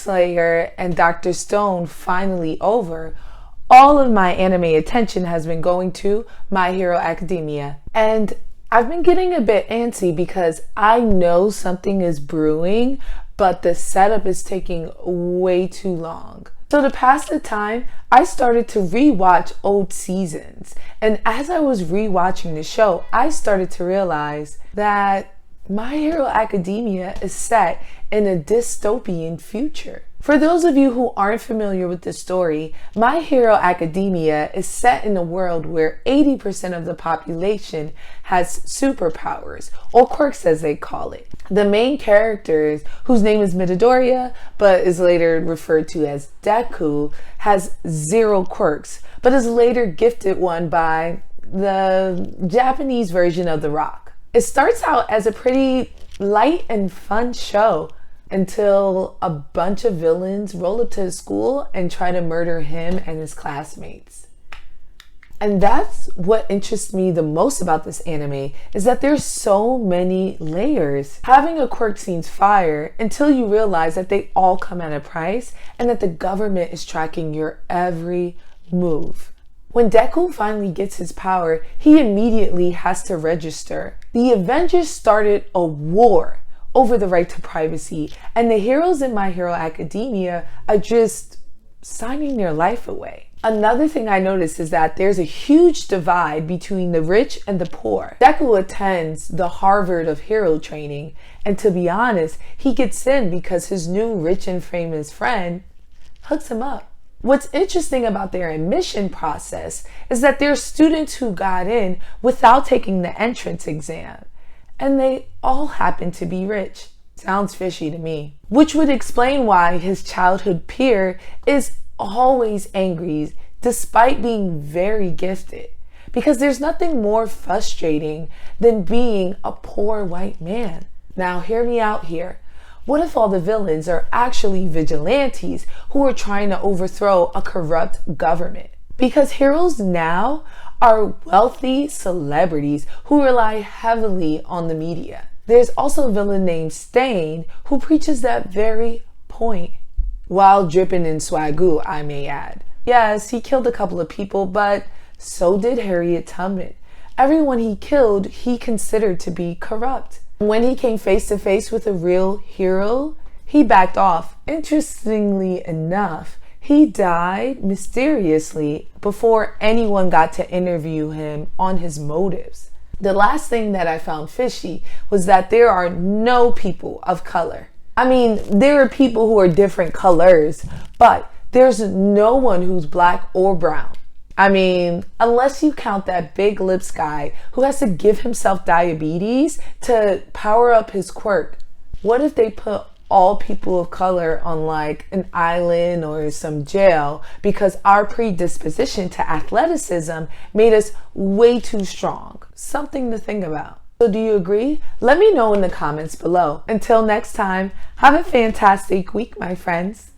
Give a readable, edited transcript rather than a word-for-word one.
Slayer and Dr. Stone finally over, all of my anime attention has been going to My Hero Academia. And I've been getting a bit antsy because I know something is brewing, but the setup is taking way too long. So to pass the time, I started to rewatch old seasons. And as I was rewatching the show, I started to realize that My Hero Academia is set in a dystopian future. For those of you who aren't familiar with the story, My Hero Academia is set in a world where 80% of the population has superpowers, or quirks as they call it. The main character, whose name is Midoriya, but is later referred to as Deku, has 0 quirks, but is later gifted one by the Japanese version of The Rock. It starts out as a pretty light and fun show until a bunch of villains roll up to his school and try to murder him and his classmates. And that's what interests me the most about this anime, is that there's so many layers. Having a quirk seems fire until you realize that they all come at a price and that the government is tracking your every move. When Deku finally gets his power, he immediately has to register. The Avengers started a war over the right to privacy, and the heroes in My Hero Academia are just signing their life away. Another thing I noticed is that there's a huge divide between the rich and the poor. Deku attends the Harvard of hero training, and to be honest, he gets in because his new rich and famous friend hooks him up. What's interesting about their admission process is that there are students who got in without taking the entrance exam, and they all happen to be rich. Sounds fishy to me. Which would explain why his childhood peer is always angry despite being very gifted. Because there's nothing more frustrating than being a poor white man. Now hear me out here. What if all the villains are actually vigilantes who are trying to overthrow a corrupt government? Because heroes now are wealthy celebrities who rely heavily on the media. There's also a villain named Stain who preaches that very point, while dripping in swagoo, I may add. Yes, he killed a couple of people, but so did Harriet Tubman. Everyone he killed, he considered to be corrupt. When he came face to face with a real hero, he backed off. Interestingly enough, he died mysteriously before anyone got to interview him on his motives. The last thing that I found fishy was that there are no people of color. I mean, there are people who are different colors, but there's no one who's black or brown. I mean, unless you count that big lips guy who has to give himself diabetes to power up his quirk. What if they put all people of color on like an island or some jail because our predisposition to athleticism made us way too strong? Something to think about. So do you agree? Let me know in the comments below. Until next time, have a fantastic week, my friends.